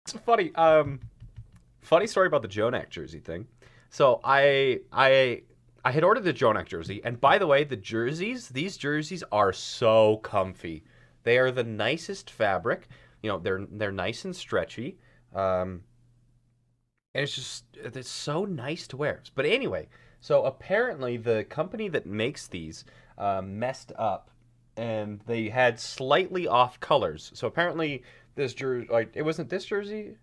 It's funny. Funny story about the Jonak jersey thing. So I had ordered the Jonak jersey, and by the way, these jerseys are so comfy. They are the nicest fabric. You know, they're nice and stretchy. Um, and it's so nice to wear. But anyway, so apparently the company that makes these messed up, and they had slightly off colors. So apparently this jersey, like it wasn't this jersey.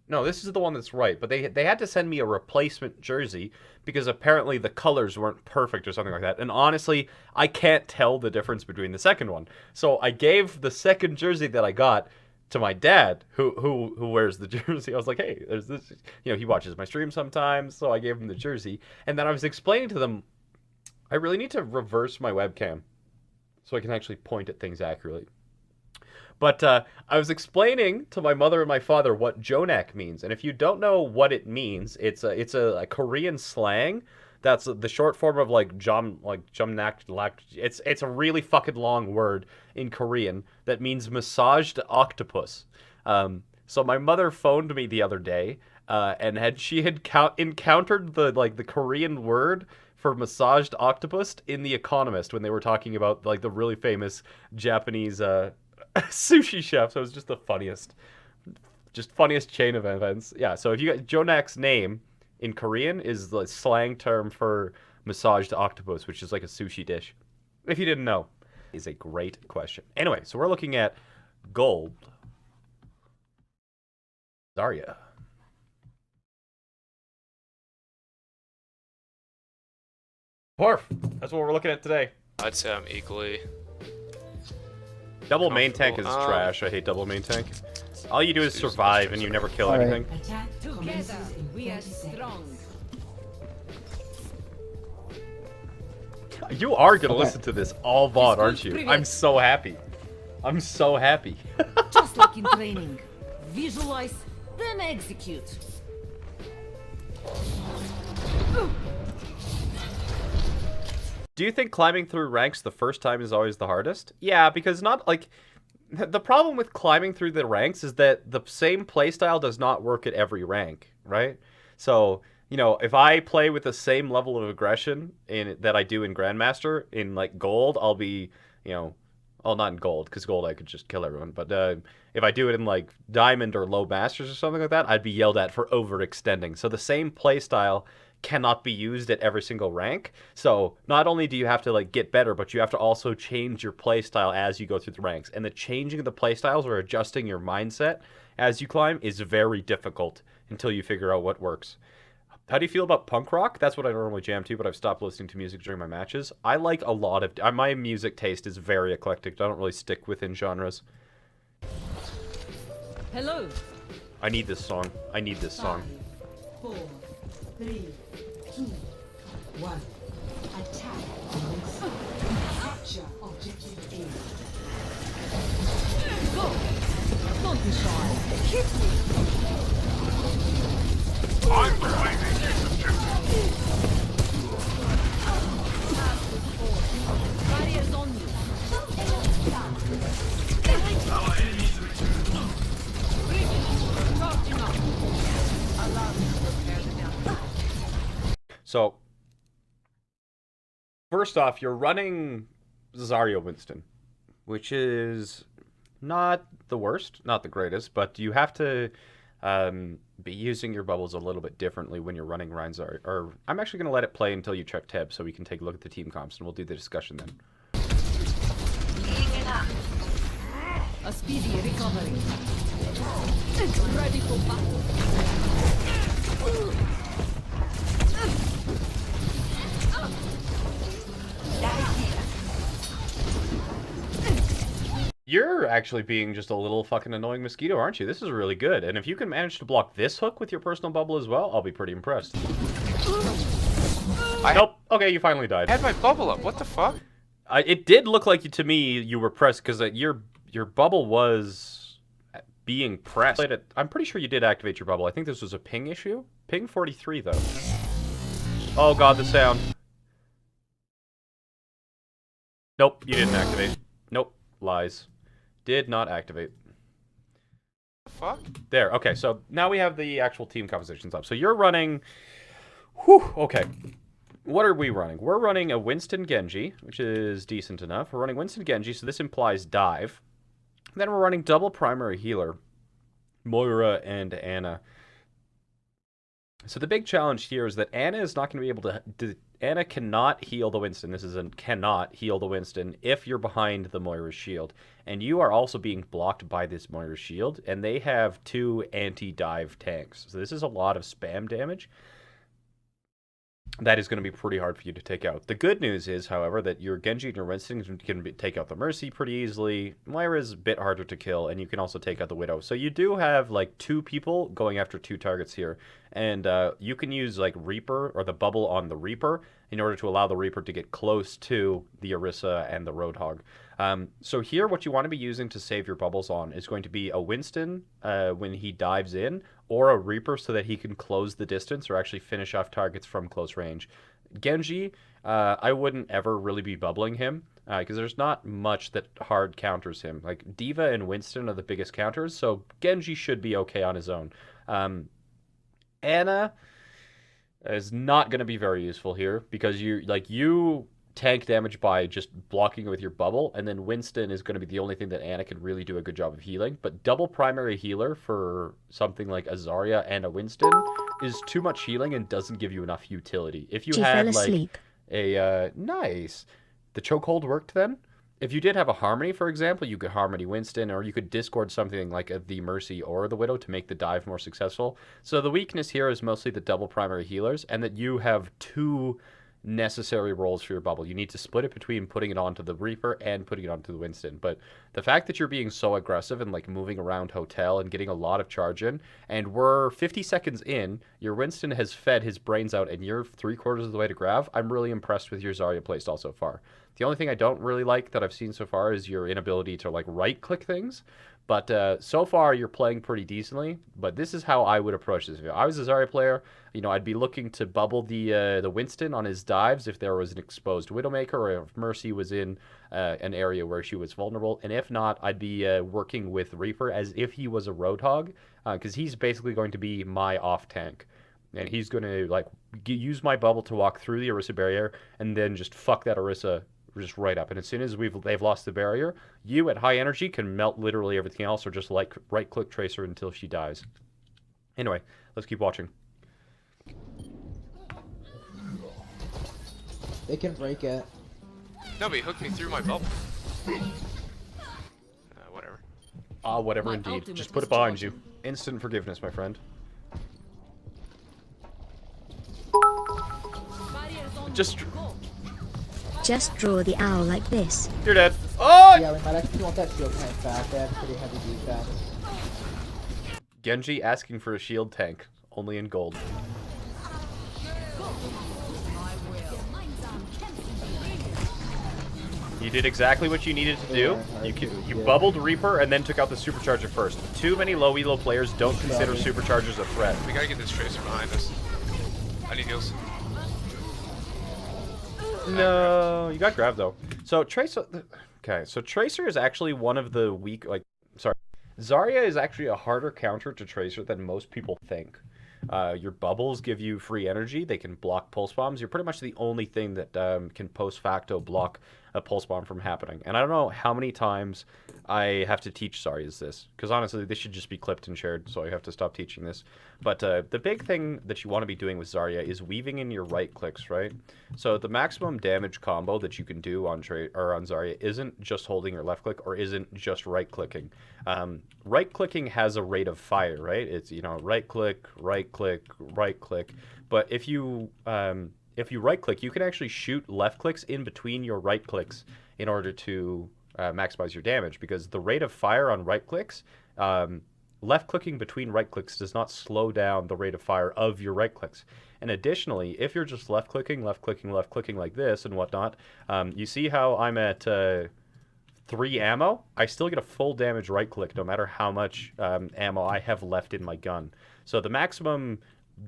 No, this is the one that's right. But they had to send me a replacement jersey because apparently the colors weren't perfect or something like that. And honestly, I can't tell the difference between the second one. So I gave the second jersey that I got to my dad, who wears the jersey. I was like, hey, there's this. You know, he watches my stream sometimes, so I gave him the jersey. And then I was explaining to them, I really need to reverse my webcam so I can actually point at things accurately. But I was explaining to my mother and my father what Jonak means, and if you don't know what it means, it's a Korean slang. That's the short form of like jumnak. It's a really fucking long word in Korean that means massaged octopus. So my mother phoned me the other day, and she had encountered the Korean word for massaged octopus in The Economist when they were talking about like the really famous Japanese sushi chef. So it was just the funniest chain of events. Yeah. So if you got Jonak's name in Korean is the slang term for massaged octopus, which is like a sushi dish. If you didn't know, is a great question. Anyway, so we're looking at gold. Zarya. Porf. That's what we're looking at today. I'd say I'm equally Double main tank is comfortable. trash. I hate double main tank. All you do is survive and you never kill All right. anything. Together, we are strong. You are gonna Okay. listen to this all VOD, aren't you? Привет. I'm so happy. I'm so happy. Just like in training. Visualize, then execute. Do you think climbing through ranks the first time is always the hardest? Yeah, because not like the problem with climbing through the ranks is that the same playstyle does not work at every rank, right? So, you know, if I play with the same level of aggression in that I do in Grandmaster in like gold, I'll be, you know, well, not in gold because gold I could just kill everyone, but if I do it in like diamond or low masters or something like that, I'd be yelled at for overextending. So the same playstyle cannot be used at every single rank. So not only do you have to like get better, but you have to also change your playstyle as you go through the ranks. And the changing of the playstyles or adjusting your mindset as you climb is very difficult until you figure out what works. How do you feel about punk rock? That's what I normally jam to, but I've stopped listening to music during my matches. I like a lot of... My music taste is very eclectic. I don't really stick within genres. Hello. I need this song. I need this song. 4, 3, 2, 1. Attack. Capture objective A. Go. Don't be shy. Hit me. Barriers on you. Charging up. Allow me to repair the damage. So, first off, you're running Zarya Winston, which is not the worst, not the greatest, but you have to be using your bubbles a little bit differently when you're running Ryan Zarya. Or I'm actually going to let it play until you check tab so we can take a look at the team comps and we'll do the discussion then. A speedy recovery. Ready for battle. You're actually being just a little fucking annoying mosquito, aren't you? This is really good. And if you can manage to block this hook with your personal bubble as well, I'll be pretty impressed. Nope. Okay, you finally died. I had my bubble up. What the fuck? It did look like to me you were pressed because your bubble was being pressed. I'm pretty sure you did activate your bubble. I think this was a ping issue. Ping 43 though. Oh god, the sound. Nope, you didn't activate. Nope, lies. Did not activate. Fuck? There. Okay, so now we have the actual team compositions up. So you're running... Whew, okay. What are we running? We're running a Winston Genji, which is decent enough. We're running Winston Genji, so this implies dive. Then we're running double primary healer, Moira and Ana. So the big challenge here is that Ana is not going to be able to... Ana cannot heal the Winston. This is a cannot heal the Winston if you're behind the Moira's shield. And you are also being blocked by this Moira's shield, and they have 2 anti-dive tanks. So this is a lot of spam damage. That is going to be pretty hard for you to take out. The good news is, however, that your Genji and your Winston can take out the Mercy pretty easily. Moira is a bit harder to kill, and you can also take out the Widow. So you do have, like, 2 people going after 2 targets here. And you can use, like, Reaper, or the bubble on the Reaper, in order to allow the Reaper to get close to the Orisa and the Roadhog. So here, what you want to be using to save your bubbles on is going to be a Winston when he dives in, or a Reaper so that he can close the distance or actually finish off targets from close range. Genji, I wouldn't ever really be bubbling him, because there's not much that hard counters him. Like, D.Va and Winston are the biggest counters, so Genji should be okay on his own. Ana is not going to be very useful here, because you tank damage by just blocking with your bubble, and then Winston is going to be the only thing that Ana can really do a good job of healing. But double primary healer for something like a Zarya and a Winston is too much healing and doesn't give you enough utility. If you She had fell asleep. nice, the chokehold worked then. If you did have a Harmony, for example, you could Harmony Winston, or you could Discord something like the Mercy or the Widow to make the dive more successful. So the weakness here is mostly the double primary healers, and that you have 2 necessary roles for your bubble. You need to split it between putting it onto the Reaper and putting it onto the Winston. But the fact that you're being so aggressive and like moving around hotel and getting a lot of charge in, and we're 50 seconds in, your Winston has fed his brains out and you're 3/4 of the way to Grav, I'm really impressed with your Zarya playstyle so far. The only thing I don't really like that I've seen so far is your inability to like right-click things. But so far, you're playing pretty decently. But this is how I would approach this. If I was a Zarya player, I'd be looking to bubble the Winston on his dives if there was an exposed Widowmaker, or if Mercy was in an area where she was vulnerable. And if not, I'd be working with Reaper as if he was a Roadhog, because he's basically going to be my off tank. And he's going to like use my bubble to walk through the Orisa barrier and then just fuck that Orisa just right up. And as soon as they've lost the barrier, you at high energy can melt literally everything else, or just like right click Tracer until she dies. Anyway, let's keep watching. They can break it. Nobody hooked me through my bubble. Whatever. Whatever My indeed. ultimate Just put is it behind charging. you. Instant forgiveness, my friend. Barriers on Just... go. Just draw the owl like this. You're dead. Oh! Yeah, we might actually want that shield tank back. They have pretty heavy defense. Genji asking for a shield tank. Only in gold. You did exactly what you needed to do. You bubbled Reaper and then took out the supercharger first. Too many low elo players don't consider superchargers a threat. We gotta get this Tracer behind us. I need heals. No, you got grabbed though. So Tracer, okay. So Tracer is actually one of the weak. Zarya is actually a harder counter to Tracer than most people think. Your bubbles give you free energy. They can block pulse bombs. You're pretty much the only thing that can post facto block a pulse bomb from happening. And I don't know how many times I have to teach Zarya's this, because honestly, this should just be clipped and shared, so I have to stop teaching this. But the big thing that you want to be doing with Zarya is weaving in your right clicks, right? So the maximum damage combo that you can do on Zarya isn't just holding your left click, or isn't just right clicking. Right clicking has a rate of fire, right? It's right click, right click, right click. But if you right click, you can actually shoot left clicks in between your right clicks in order to maximize your damage, because the rate of fire on right clicks, left clicking between right clicks does not slow down the rate of fire of your right clicks. And additionally, if you're just left clicking like this and whatnot, you see how I'm at 3 ammo? I still get a full damage right click no matter how much ammo I have left in my gun. So the maximum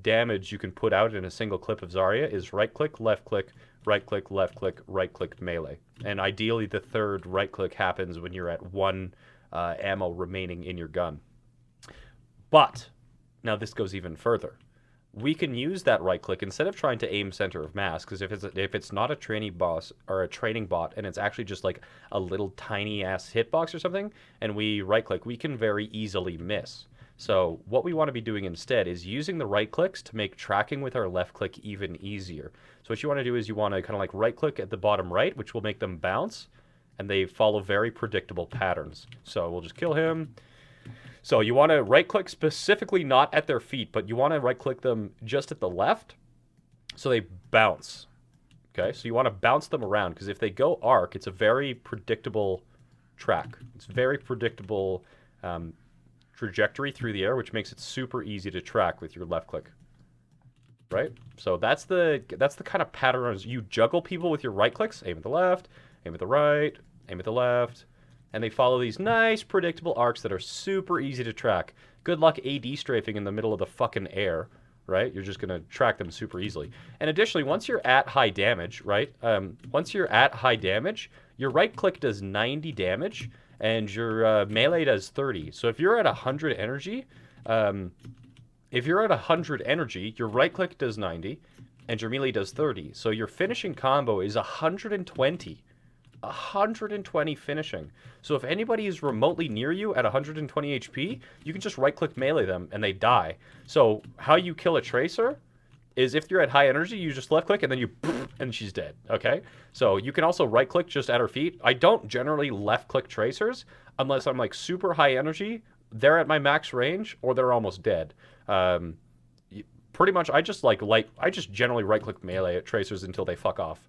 damage you can put out in a single clip of Zarya is right click, left click, right click, left click, right click, melee. And ideally the third right click happens when you're at 1 ammo remaining in your gun. But now this goes even further. We can use that right click instead of trying to aim center of mass, because if it's not a training boss or a training bot and it's actually just like a little tiny ass hitbox or something, and we right click, we can very easily miss. So what we want to be doing instead is using the right clicks to make tracking with our left click even easier. So what you want to do is you want to kind of like right click at the bottom right, which will make them bounce, and they follow very predictable patterns. So we'll just kill him. So you want to right-click specifically not at their feet, but you want to right-click them just at the left so they bounce. Okay, so you want to bounce them around, because if they go arc, it's a very predictable track. It's very predictable trajectory through the air, which makes it super easy to track with your left click. Right? So that's the kind of pattern. You juggle people with your right clicks, aim at the left, aim at the right, aim at the left. And they follow these nice, predictable arcs that are super easy to track. Good luck AD strafing in the middle of the fucking air, right? You're just going to track them super easily. And additionally, once you're at high damage, right? Once you're at high damage, your right click does 90 damage, and your melee does 30. So if you're at 100 energy, your right click does 90, and your melee does 30. So your finishing combo is 120. 120 finishing. So if anybody is remotely near you at 120 HP, you can just right-click melee them and they die. So how you kill a tracer is if you're at high energy, you just left-click and then you and she's dead, okay? So you can also right-click just at her feet. I don't generally left-click tracers unless I'm like super high energy, they're at my max range, or they're almost dead. Pretty much, I just generally right-click melee at tracers until they fuck off.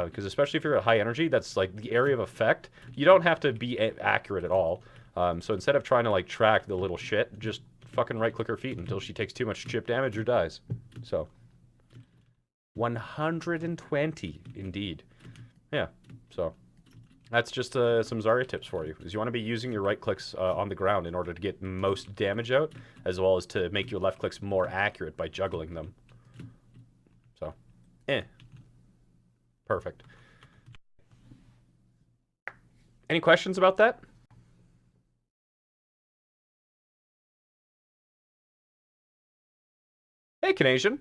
Because especially if you're at high energy, that's like the area of effect. You don't have to be accurate at all. So instead of trying to like track the little shit, just fucking right-click her feet until she takes too much chip damage or dies. So 120 indeed. Yeah. So that's just some Zarya tips for you. Is you want to be using your right clicks on the ground in order to get most damage out, as well as to make your left clicks more accurate by juggling them. So, perfect. Any questions about that? Hey, Canadian.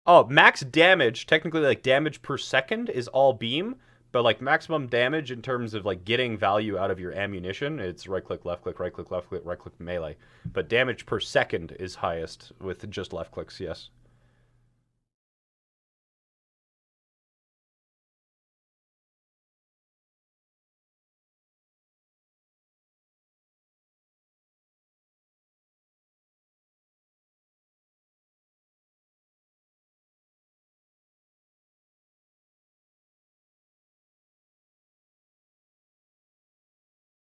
Oh, max damage, technically like damage per second is all beam, but like maximum damage in terms of like getting value out of your ammunition, it's right click, left click, right click, left click, right click, melee. But damage per second is highest with just left clicks, yes.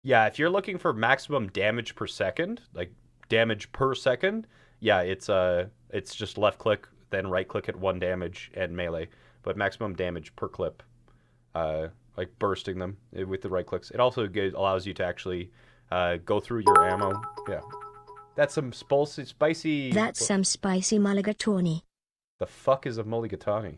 Yeah, if you're looking for maximum damage per second, like damage per second, yeah, it's just left click, then right click at 1 damage and melee. But maximum damage per clip, like bursting them with the right clicks. It also allows you to actually go through your ammo. Yeah, that's some spicy. That's some spicy mulligatawny. The fuck is a mulligatawny?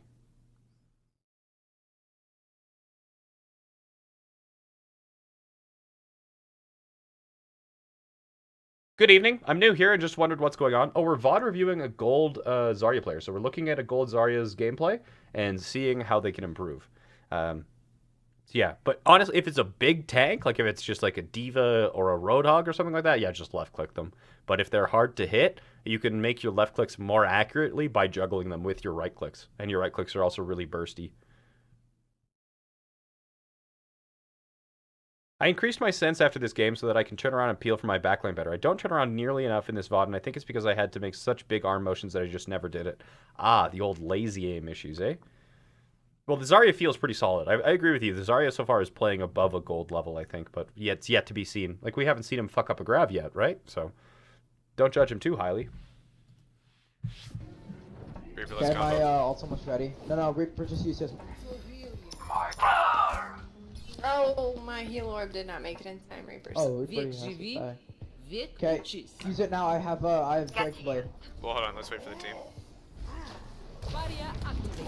Good evening. I'm new here and just wondered what's going on. Oh, we're VOD reviewing a gold Zarya player. So we're looking at a gold Zarya's gameplay and seeing how they can improve. Yeah, but honestly, if it's a big tank, like if it's just like a D.Va or a Roadhog or something like that, yeah, just left click them. But if they're hard to hit, you can make your left clicks more accurately by juggling them with your right clicks. And your right clicks are also really bursty. I increased my sense after this game so that I can turn around and peel for my backline better. I don't turn around nearly enough in this VOD, and I think it's because I had to make such big arm motions that I just never did it. Ah, the old lazy aim issues, eh? Well, the Zarya feels pretty solid. I agree with you. The Zarya so far is playing above a gold level, I think, but it's yet to be seen. Like, we haven't seen him fuck up a grav yet, right? So, don't judge him too highly. Reaper, let's Okay, my go. ult's almost ready. No, Reaper just use his. Oh, my heal orb did not make it in time, Reapers. Oh, Reaper has to die. Okay, use it now. I have Dragon Blade. Well, hold on, let's wait for the team. Barrier activated.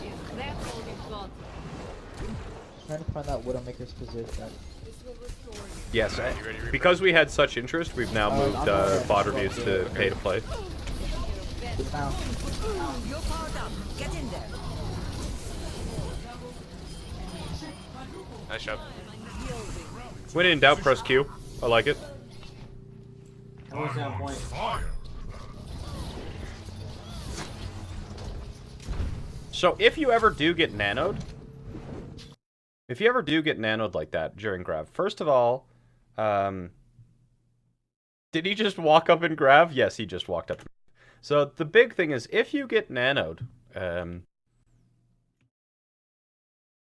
Is that all we've got? trying to find that Widowmaker's position. Yes, You ready, Reaper? because we had such interest, we've now moved I'm not bot ready. reviews to pay to play. Now, Nice job. When in doubt, press Q. I like it. So if you ever do get nanoed, like that during grab, first of all, did he just walk up and grab? Yes, he just walked up. So the big thing is, if you get nanoed,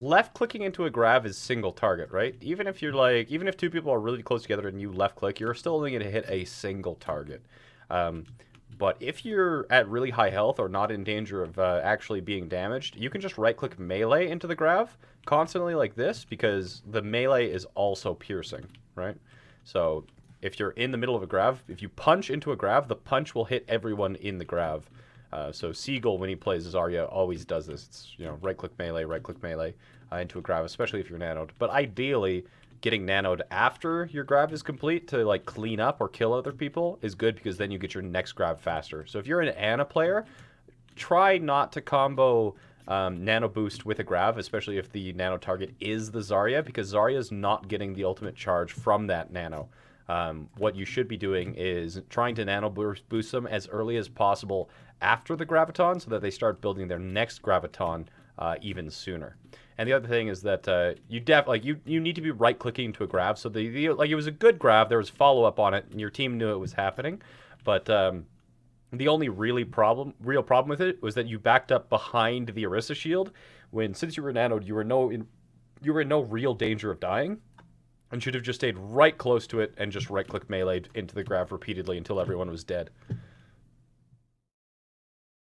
left clicking into a grab is single target, right? Even if two people are really close together and you left click, you're still only going to hit a single target. But if you're at really high health or not in danger of actually being damaged, you can just right click melee into the grab constantly like this, because the melee is also piercing, right? So if you're in the middle of a grab, if you punch into a grab, the punch will hit everyone in the grab. So Seagull, when he plays Zarya, always does this. It's, right click melee into a grab, especially if you're nanoed. But ideally, getting nanoed after your grab is complete to like clean up or kill other people is good, because then you get your next grab faster. So if you're an Ana player, try not to combo nano boost with a grab, especially if the nano target is the Zarya, because Zarya is not getting the ultimate charge from that nano. What you should be doing is trying to nano boost them as early as possible after the graviton, so that they start building their next graviton even sooner. And the other thing is that you need to be right clicking to a grab. So it was a good grab. There was follow up on it, and your team knew it was happening. But the only real problem with it was that you backed up behind the Orisa shield. Since you were nanoed, you were in no real danger of dying, and should have just stayed right close to it and just right click melee into the grab repeatedly until everyone was dead.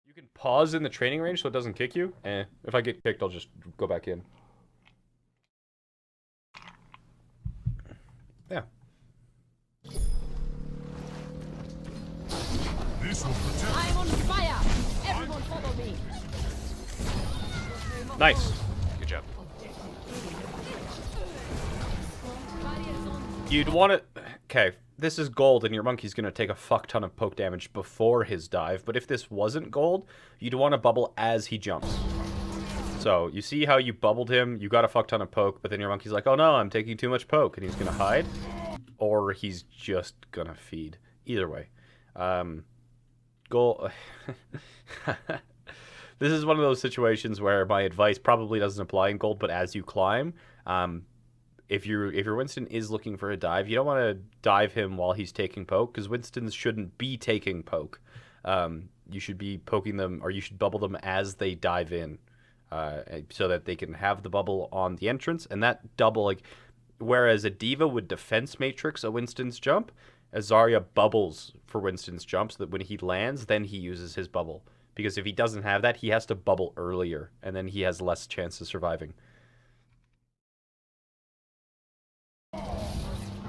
You can pause in the training range so it doesn't kick you. If I get kicked, I'll just go back in. Yeah. I'm on fire! Everyone follow me! Nice. Good job. You'd want to... Okay, this is gold, and your monkey's going to take a fuck ton of poke damage before his dive. But if this wasn't gold, you'd want to bubble as he jumps. So, you see how you bubbled him, you got a fuck ton of poke, but then your monkey's like, oh no, I'm taking too much poke, and he's going to hide. Or he's just going to feed. Either way. Gold... This is one of those situations where my advice probably doesn't apply in gold, but as you climb... If your Winston is looking for a dive, you don't want to dive him while he's taking poke, because Winstons shouldn't be taking poke. You should be poking them, or you should bubble them as they dive in, so that they can have the bubble on the entrance. And that double, whereas a diva would defense matrix a Winston's jump, Zarya bubbles for Winston's jump, so that when he lands, then he uses his bubble. Because if he doesn't have that, he has to bubble earlier, and then he has less chance of surviving.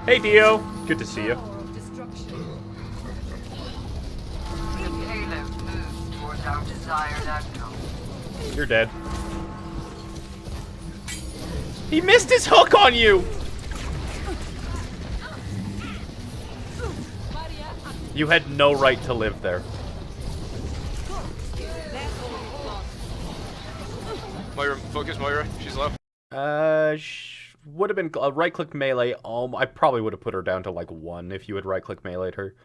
Hey Dio, good to see you. You're dead. He missed his hook on you! You had no right to live there. Moira, focus Moira. She's low. Would have been a right-click melee. I probably would have put her down to like 1 if you had right-click melee'd her.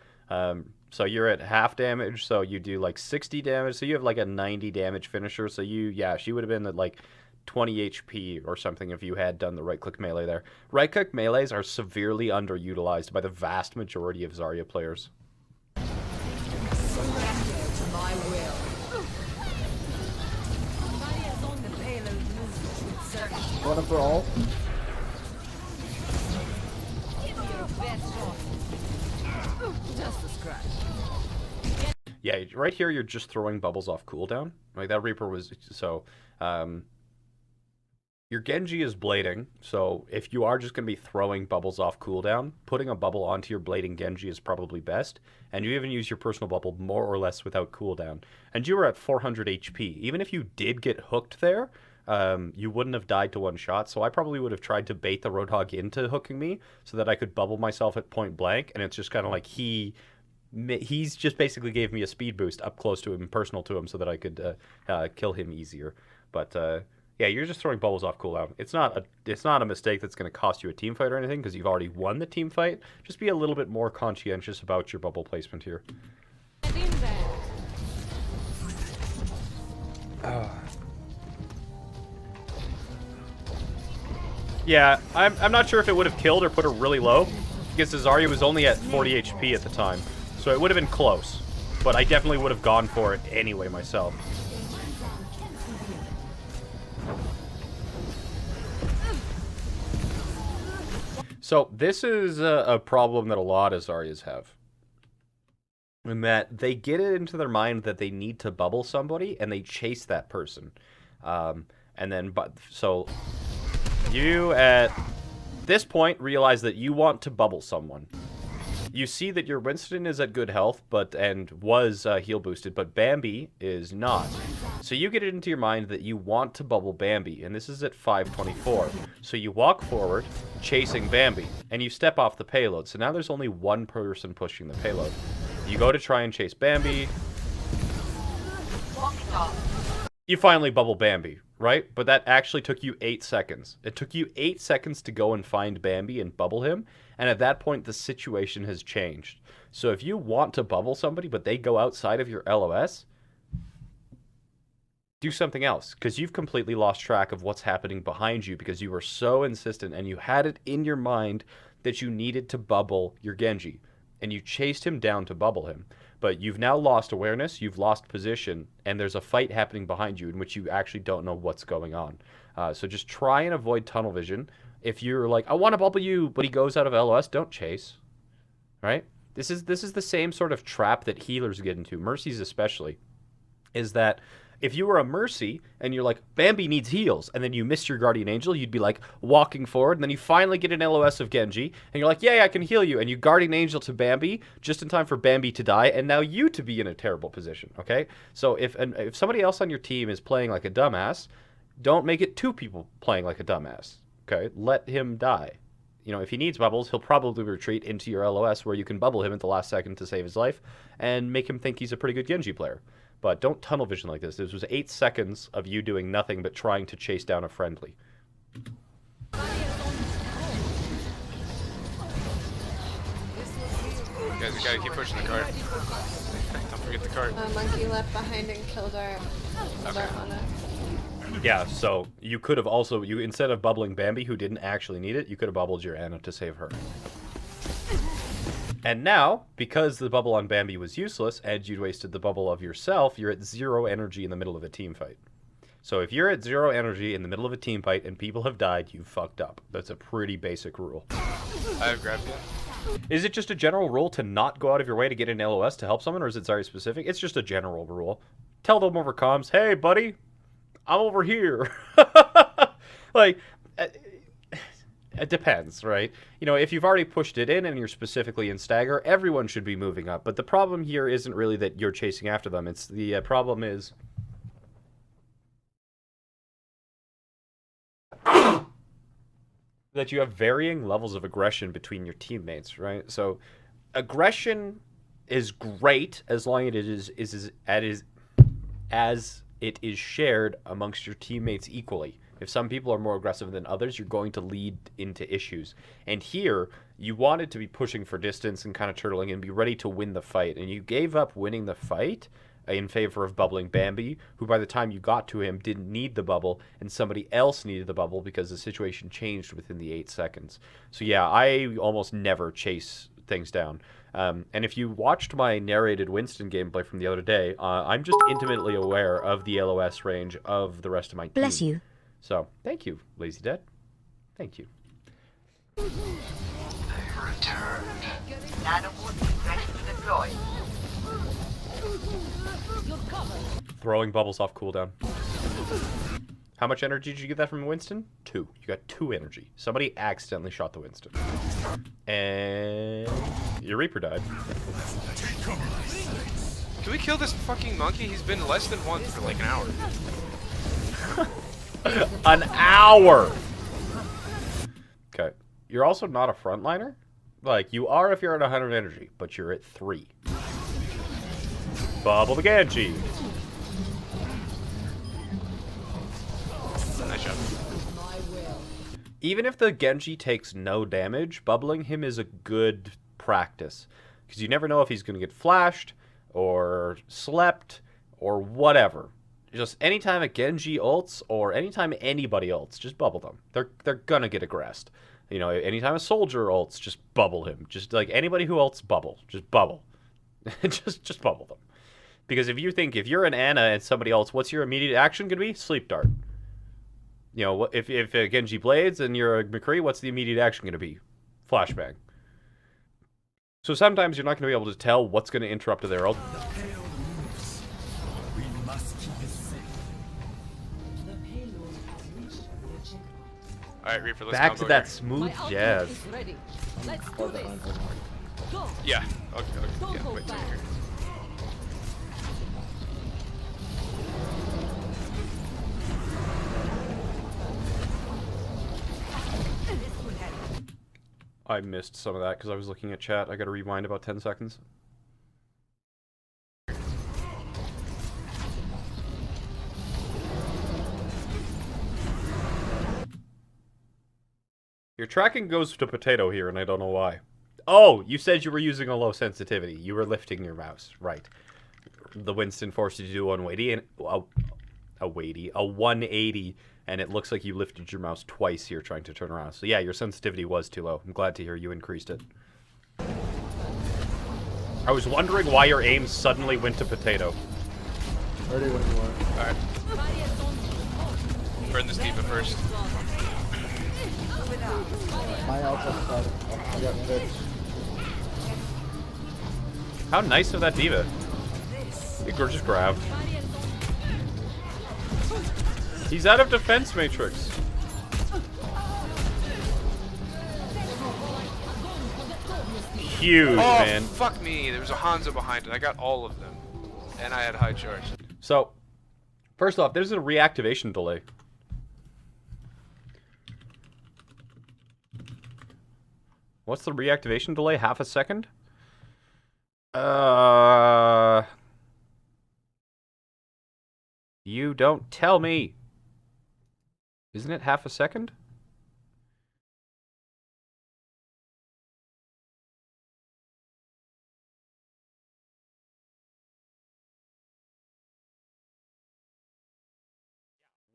So you're at half damage, so you do like 60 damage. So you have like a 90 damage finisher. So she would have been at like 20 HP or something if you had done the right-click melee there. Right-click melees are severely underutilized by the vast majority of Zarya players. one for all. Yeah, right here you're just throwing bubbles off cooldown. Like that Reaper was so your Genji is blading, so if you are just going to be throwing bubbles off cooldown, putting a bubble onto your blading Genji is probably best, and you even use your personal bubble more or less without cooldown. And you were at 400 HP. Even if you did get hooked there, you wouldn't have died to one shot. So I probably would have tried to bait the Roadhog into hooking me so that I could bubble myself at point blank. And it's just kind of like he's just basically gave me a speed boost up close to him, personal to him, so that I could kill him easier. But yeah, you're just throwing bubbles off cooldown. It's not a mistake that's going to cost you a team fight or anything because you've already won the team fight. Just be a little bit more conscientious about your bubble placement here. Yeah, I'm not sure if it would have killed or put her really low because Zarya was only at 40 HP at the time. So it would have been close, but I definitely would have gone for it anyway myself. So this is a problem that a lot of Zaryas have. In that they get it into their mind that they need to bubble somebody and they chase that person. So you at this point realize that you want to bubble someone. You see that your Winston is at good health, and was heal boosted, but Bambi is not. So you get it into your mind that you want to bubble Bambi, and this is at 524. So you walk forward, chasing Bambi, and you step off the payload. So now there's only one person pushing the payload. You go to try and chase Bambi. You finally bubble Bambi, right? But that actually took you 8 seconds. It took you 8 seconds to go and find Bambi and bubble him. And at that point, the situation has changed. So if you want to bubble somebody, but they go outside of your LOS, do something else. Because you've completely lost track of what's happening behind you because you were so insistent and you had it in your mind that you needed to bubble your Genji. And you chased him down to bubble him. But you've now lost awareness, you've lost position, and there's a fight happening behind you in which you actually don't know what's going on. So just try and avoid tunnel vision. If you're like, I want to bubble you, but he goes out of LOS, don't chase. Right? This is the same sort of trap that healers get into, Mercies especially, is that if you were a Mercy and you're like, Bambi needs heals, and then you missed your Guardian Angel, you'd be like walking forward, and then you finally get an LOS of Genji, and you're like, yay, I can heal you, and you Guardian Angel to Bambi just in time for Bambi to die, and now you to be in a terrible position, okay? So if somebody else on your team is playing like a dumbass, don't make it 2 people playing like a dumbass, okay? Let him die. You know, if he needs bubbles, he'll probably retreat into your LOS where you can bubble him at the last second to save his life and make him think he's a pretty good Genji player. But don't tunnel vision like this. This was 8 seconds of you doing nothing but trying to chase down a friendly. Guys, we gotta keep pushing the cart. Don't forget the cart. Monkey left behind and killed our Ana. Yeah, so you could have also, instead of bubbling Bambi, who didn't actually need it, you could have bubbled your Ana to save her. And now, because the bubble on Bambi was useless, and you'd wasted the bubble of yourself, you're at 0 energy in the middle of a team fight. So if you're at 0 energy in the middle of a team fight and people have died, you've fucked up. That's a pretty basic rule. I have grabbed you. Is it just a general rule to not go out of your way to get an LOS to help someone, or is it Zarya specific? It's just a general rule. Tell them over comms, hey, buddy, I'm over here. Like... It depends, right? You know, if you've already pushed it in and you're specifically in stagger, everyone should be moving up. But the problem here isn't really that you're chasing after them. It's the problem is... that you have varying levels of aggression between your teammates, right? So, aggression is great as long as it is shared amongst your teammates equally. If some people are more aggressive than others, you're going to lead into issues. And here, you wanted to be pushing for distance and kind of turtling and be ready to win the fight. And you gave up winning the fight in favor of bubbling Bambi, who by the time you got to him didn't need the bubble, and somebody else needed the bubble because the situation changed within the 8 seconds. So yeah, I almost never chase things down. And if you watched my narrated Winston gameplay from the other day, I'm just intimately aware of the LOS range of the rest of my team. Bless you. So, thank you, Lazy Dad. Thank you. Returned. Nanobot ready to deploy. Throwing bubbles off cooldown. How much energy did you get that from Winston? 2. You got 2 energy. Somebody accidentally shot the Winston. And your Reaper died. Can we kill this fucking monkey? He's been less than 1 for like an hour. An hour! Okay. You're also not a frontliner. Like, you are if you're at 100 energy, but you're at 3. Bubble the Genji. Nice job. Even if the Genji takes no damage, bubbling him is a good practice. Because you never know if he's going to get flashed, or slept, or whatever. Just anytime a Genji ults, or anytime anybody ults, just bubble them. They're gonna get aggressed. You know, anytime a soldier ults, just bubble him. Just like anybody who ults, bubble. Just bubble. just bubble them. Because if you're an Ana and somebody ults, what's your immediate action gonna be? Sleep dart. You know, if a Genji blades and you're a McCree, what's the immediate action gonna be? Flashbang. So sometimes you're not gonna be able to tell what's gonna interrupt their ult. Alright, Reaper, let's Back combo to that here. smooth jazz. Is ready. Let's do this. Go. Yeah. Okay. Yeah. Wait till here. I missed some of that because I was looking at chat. I gotta rewind about 10 seconds. Your tracking goes to potato here, and I don't know why. Oh, you said you were using a low sensitivity. You were lifting your mouse. Right. The Winston forced you to do 180, and a 180, and it looks like you lifted your mouse twice here trying to turn around. So yeah, your sensitivity was too low. I'm glad to hear you increased it. I was wondering why your aim suddenly went to potato. Ready when you are. Alright. Burn this D.Va first. My alpha started. I got fixed. How nice of that D.Va. It just grabbed. He's out of defense matrix. Huge, Oh, man. fuck me. There was a Hanzo behind it. I got all of them. And I had high charge. So, first off, there's a reactivation delay. What's the reactivation delay? Half a second? You don't tell me. Isn't it half a second?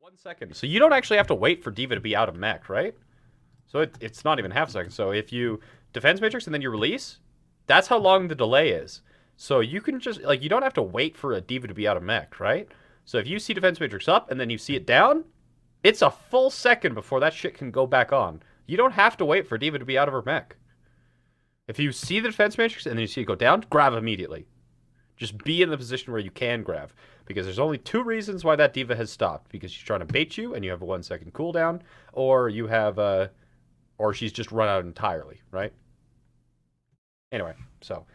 Yeah, 1 second. So you don't actually have to wait for D.Va to be out of mech, right? So it's not even half a second. So if you defense matrix and then you release, that's how long the delay is. So you can just, like, you don't have to wait for a D.Va to be out of mech, right? So if you see defense matrix up and then you see it down, it's a full second before that shit can go back on. You don't have to wait for D.Va to be out of her mech. If you see the defense matrix and then you see it go down, grab immediately. Just be in the position where you can grab. Because there's only 2 reasons why that D.Va has stopped. Because she's trying to bait you and you have a 1 second cooldown, or you have or she's just run out entirely, right? Anyway, so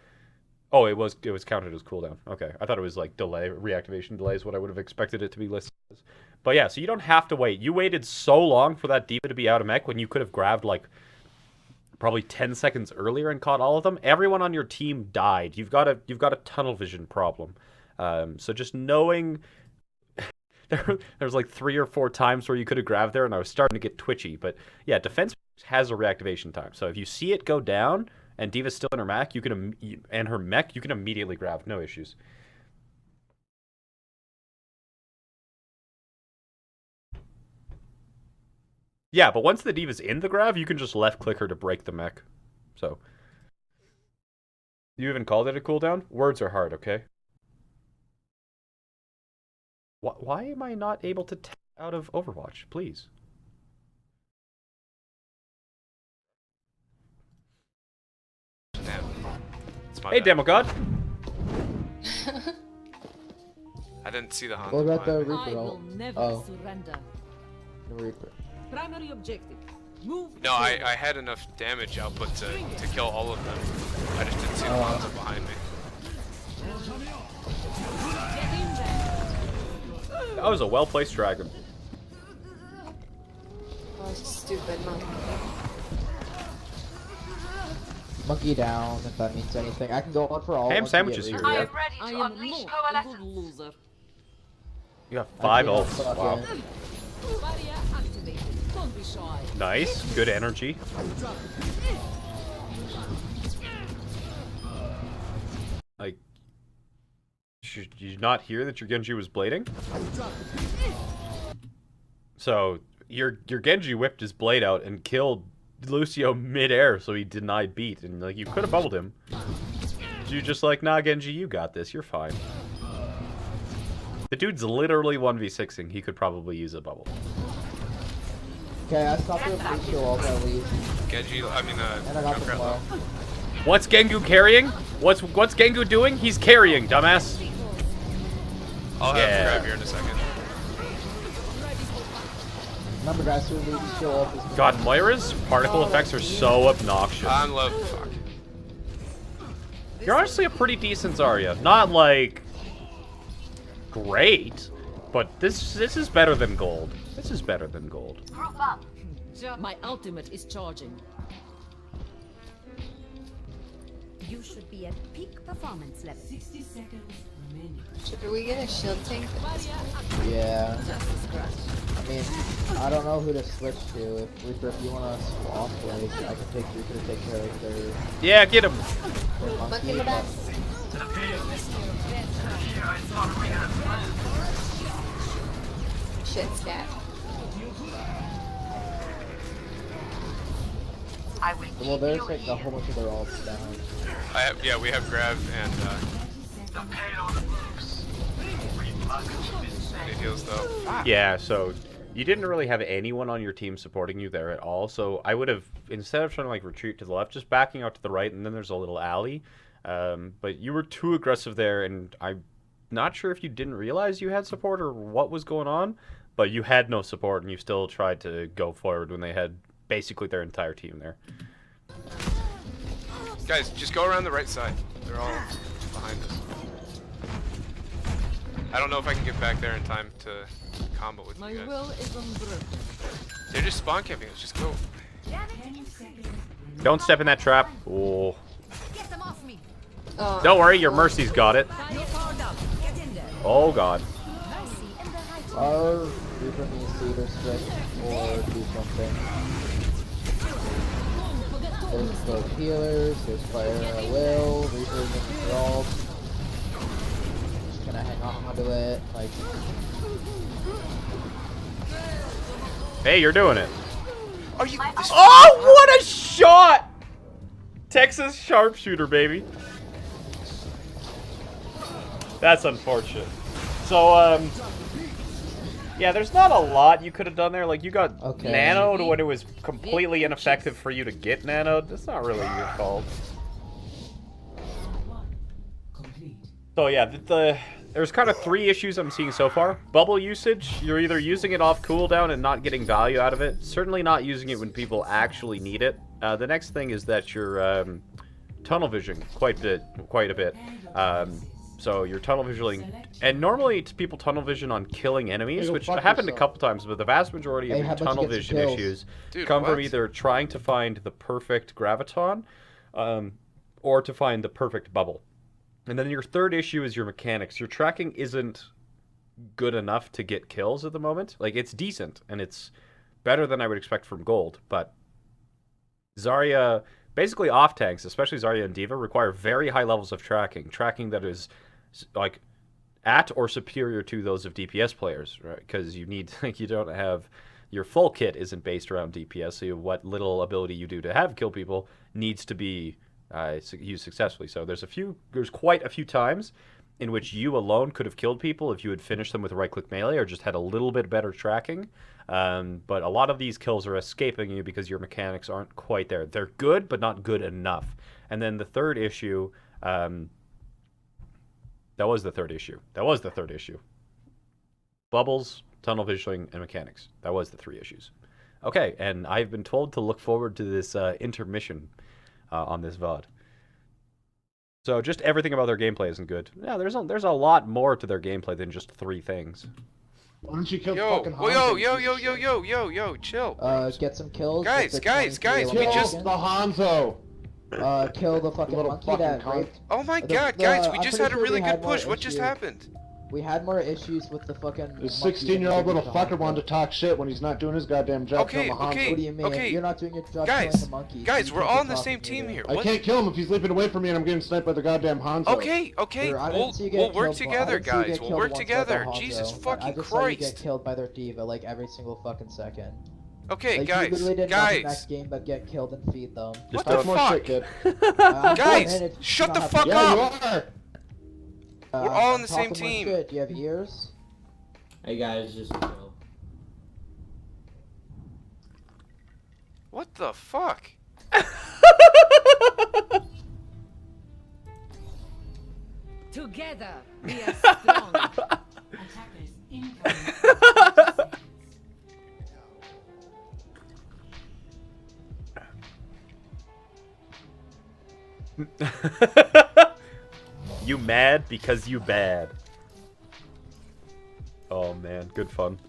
oh, it was counted as cooldown. Okay, I thought it was like delay, reactivation delay is what I would have expected it to be listed as. But yeah, so you don't have to wait. You waited so long for that D.Va to be out of mech when you could have grabbed like probably 10 seconds earlier and caught all of them. Everyone on your team died. You've got a tunnel vision problem. So just knowing there's like 3 or 4 times where you could have grabbed there, and I was starting to get twitchy. But yeah, defense has a reactivation time. So if you see it go down and D.Va's still in her mech, you can immediately grab, no issues. Yeah, but once the D.Va's in the grab, you can just left click her to break the mech. So you even called it a cooldown? Words are hard, okay? Why am I not able to tap out of Overwatch, please? Damn. It's my Hey, bad. Demo God. I didn't see the Hanzo What about the behind me. I Reaper will ult? never Oh, surrender. the Reaper. Primary objective. Move. No, I had enough damage output to kill all of them. I just didn't see the Hanzo behind me. That was a well-placed dragon. Oh, stupid monkey. Monkey down, if that means anything. I can go on for all. Ham once we sandwiches get here, I yeah. am ready I to am unleash not a good coalescence. loser. You got 5 Actually, no, ults. fuck Wow. it. Barrier activated. Don't be shy. Nice. Good energy. Like, should you not hear that your Genji was blading? So, your Genji whipped his blade out and killed Lucio mid-air, so he denied beat. And, like, you could have bubbled him. You just like, nah, Genji, you got this. You're fine. The dude's literally 1v6ing. He could probably use a bubble. Okay, I stopped doing Lucio ult at least. Genji, I mean, And I got the Junkrat flow. low. What's Gengu carrying? What's Gengu doing? He's carrying, dumbass. I'll have Yeah. grab here in a second. Remember, guys, doing Lucio ult is God, Moira's particle effects are so obnoxious. I'm low. Fuck. You're honestly a pretty decent Zarya. Not like great, but this is better than gold. This is better than gold. Group up. My ultimate is charging. You should be at peak performance level. 60 seconds remaining. Should we get a shield tank? Yeah. I mean, I don't know who to switch to. If Reaper, if you want to swap, like, I can take Reaper to take care of their Yeah, get him. Monkey in the back. Shit, scat. I will Well, keep there's you like a here. whole bunch of their ults down. Yeah, we have grab and The payload moves. it heals though. Yeah, so you didn't really have anyone on your team supporting you there at all. So I would have, instead of trying to like retreat to the left, just backing out to the right, and then there's a little alley. But you were too aggressive there, and I'm not sure if you didn't realize you had support or what was going on, but you had no support, and you still tried to go forward when they had basically their entire team there. Guys, just go around the right side. They're all behind us. I don't know if I can get back there in time to combo with My you guys. will is unbroken. They're just spawn camping. Let's just go. 10 seconds remaining. Don't step in that trap. Oh. Get them off me. Oh, Don't worry, your Mercy's got it. Oh god. Mercy in the right. Our Reaper needs to either switch or do something. There's both healers, there's Fire at Will, Reaper making ult. Just gonna hang on to it, like... Hey, you're doing it. Are you? This Oh, what a shot! Texas sharpshooter, baby. That's unfortunate. So, yeah, there's not a lot you could have done there. Like, you got Okay. nanoed when it was completely ineffective for you to get nanoed. That's not really your fault. Complete. So, yeah, there's kind of 3 issues I'm seeing so far. Bubble usage, you're either using it off cooldown and not getting value out of it. Certainly not using it when people actually need it. The next thing is that you're tunnel vision quite a bit. So you're tunnel visioning, and normally it's people tunnel vision on killing enemies, Hey, go which fuck happened a yourself. couple times, but the vast majority of Hey, your how about you tunnel get some vision kills? issues Dude, come from what? either trying to find the perfect graviton, or to find the perfect bubble. And then your third issue is your mechanics. Your tracking isn't good enough to get kills at the moment. Like, it's decent, and it's better than I would expect from gold, but Zarya, basically off tanks, especially Zarya and D.Va, require very high levels of tracking that is like at or superior to those of DPS players, right? Because you need, like, you don't have, your full kit isn't based around DPS, so what little ability you do to have kill people needs to be used successfully. So there's quite a few times in which you alone could have killed people if you had finished them with right-click melee or just had a little bit better tracking. But a lot of these kills are escaping you because your mechanics aren't quite there. They're good, but not good enough. And then the third issue, that was the third issue. Bubbles, tunnel visioning, and mechanics. That was the 3 issues. Okay, and I've been told to look forward to this intermission on this VOD. So just everything about their gameplay isn't good. Yeah, there's a lot more to their gameplay than just 3 things. Why don't you kill Yo, fucking well, Hanzo? yo, chill. Get some kills. Guys, with the guys, 23 we Kill just- the Hanzo! Kill the fucking Little monkey fucking that cunt. raped. Oh my The- god, the- guys, we I'm just pretty had a sure we really had good more push. What just issues. happened? We had more issues with the fucking. This monkey 16-year-old than little the fucker wanted to talk shit when he's not doing his goddamn job. Okay, killing the Hanzo. okay. What do you mean? Okay. You're not doing your job Guys, killing the monkeys. guys, You we're can't all be on the talking same to me team then. here. I What? can't kill him if he's leaping away from me and I'm getting sniped by the goddamn Hanzo. Okay, Sure, I we'll didn't see you get work killed, together, I didn't see you guys. get We'll killed work once by together. the Jesus Hanzo. fucking I just saw you get Christ. killed by their diva like every single fucking second. Okay, Like, you guys, literally did nothing guys, next game but get killed and feed them. what Talk the more fuck? shit, kid. I'm Guys, going in, it's shut not the happening. fuck Yeah, up. you are! We're all on I'm the same talking more team. shit. Do you have ears? Hey guys, just chill. What the fuck? Together, we are strong. Attackers incoming. You mad because you bad. Oh man, good fun.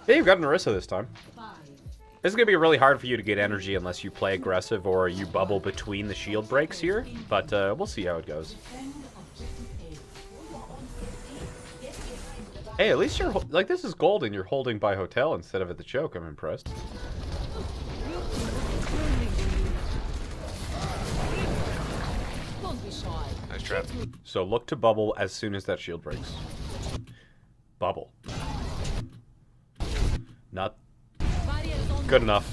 Hey, you've got an Orisa this time. This is going to be really hard for you to get energy unless you play aggressive or you bubble between the shield breaks here, but we'll see how it goes. Hey, at least you're, like, this is gold and you're holding by hotel instead of at the choke. I'm impressed. Don't be shy. Nice trap. So look to bubble as soon as that shield breaks. Bubble. Not Barriers on good enough.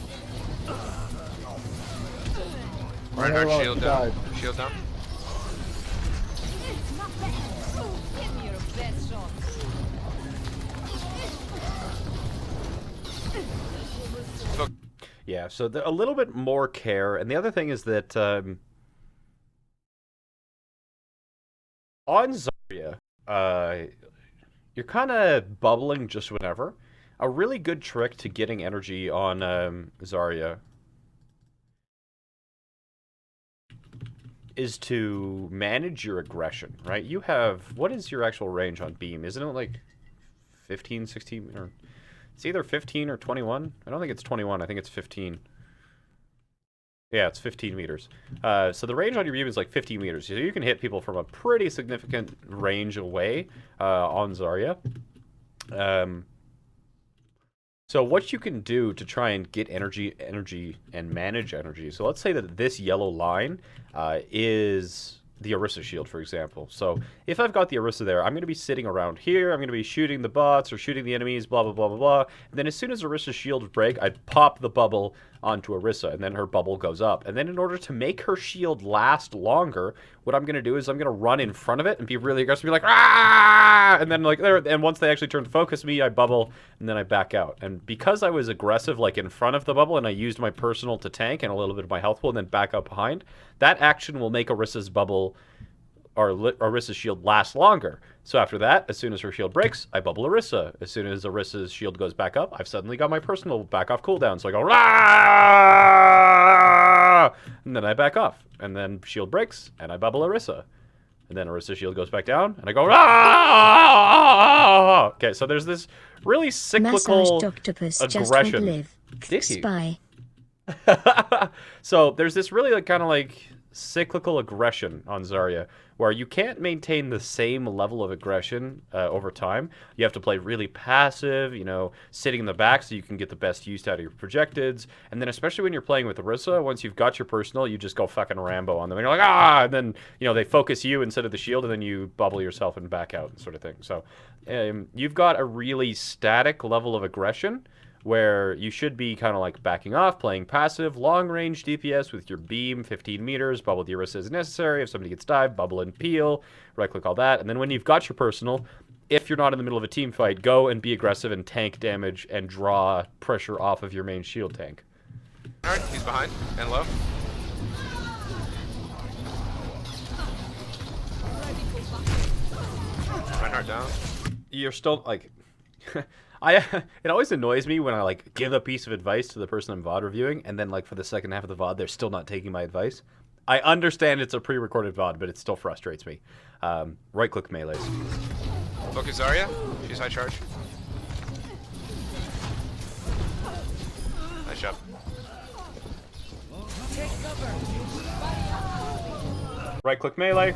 Reinhardt, Overawatch shield down. died. Shield down. It's not bad. Give me your best shot. Yeah, so a little bit more care. And the other thing is that on Zarya, you're kind of bubbling just whenever. A really good trick to getting energy on Zarya is to manage your aggression, right? You have, what is your actual range on beam? Isn't it like 15, 16, or it's either 15 or 21? I don't think it's 21, I think it's 15. Yeah, it's 15 meters. So the range on your beam is like 15 meters. So you can hit people from a pretty significant range away on Zarya. So what you can do to try and get energy and manage energy. So let's say that this yellow line is the Orisa shield, for example. So if I've got the Orisa there, I'm going to be sitting around here. I'm going to be shooting the bots or shooting the enemies, blah, blah, blah, blah, blah. And then as soon as Orisa's shield break, I'd pop the bubble onto Orisa, and then her bubble goes up. And then in order to make her shield last longer, what I'm going to do is I'm going to run in front of it and be really aggressive, be like, ah! And then like there, and once they actually turn to focus me, I bubble, and then I back out. And because I was aggressive, like in front of the bubble, and I used my personal to tank and a little bit of my health pool, and then back up behind, that action will make Orisa's bubble or Orisa's shield last longer. So after that, as soon as her shield breaks, I bubble Orisa. As soon as Orisa's shield goes back up, I've suddenly got my personal back off cooldown. So I go, rah! And then I back off. And then shield breaks, and I bubble Orisa. And then Orisa's shield goes back down, and I go, rah! Okay, so there's this really cyclical aggression. Did you? Spy. So there's this really like kind of like cyclical aggression on Zarya where you can't maintain the same level of aggression over time. You have to play really passive, you know, sitting in the back so you can get the best use out of your projectids. And then especially when you're playing with Orisa, once you've got your personal, you just go fucking Rambo on them. And you're like, ah! And then, you know, they focus you instead of the shield, and then you bubble yourself and back out and sort of thing. So you've got a really static level of aggression where you should be kind of like backing off, playing passive, long-range DPS with your beam, 15 meters, bubble the Orisa as necessary. If somebody gets dived, bubble and peel, right-click all that. And then when you've got your personal, if you're not in the middle of a team fight, go and be aggressive and tank damage and draw pressure off of your main shield tank. Alright, he's behind and low. Reinhardt down. You're still, like... it always annoys me when I like give a piece of advice to the person I'm VOD reviewing, and then like for the second half of the VOD, they're still not taking my advice. I understand it's a pre-recorded VOD, but it still frustrates me. Right-click melees. Focus Zarya. She's high charge. Nice job. Right-click melee.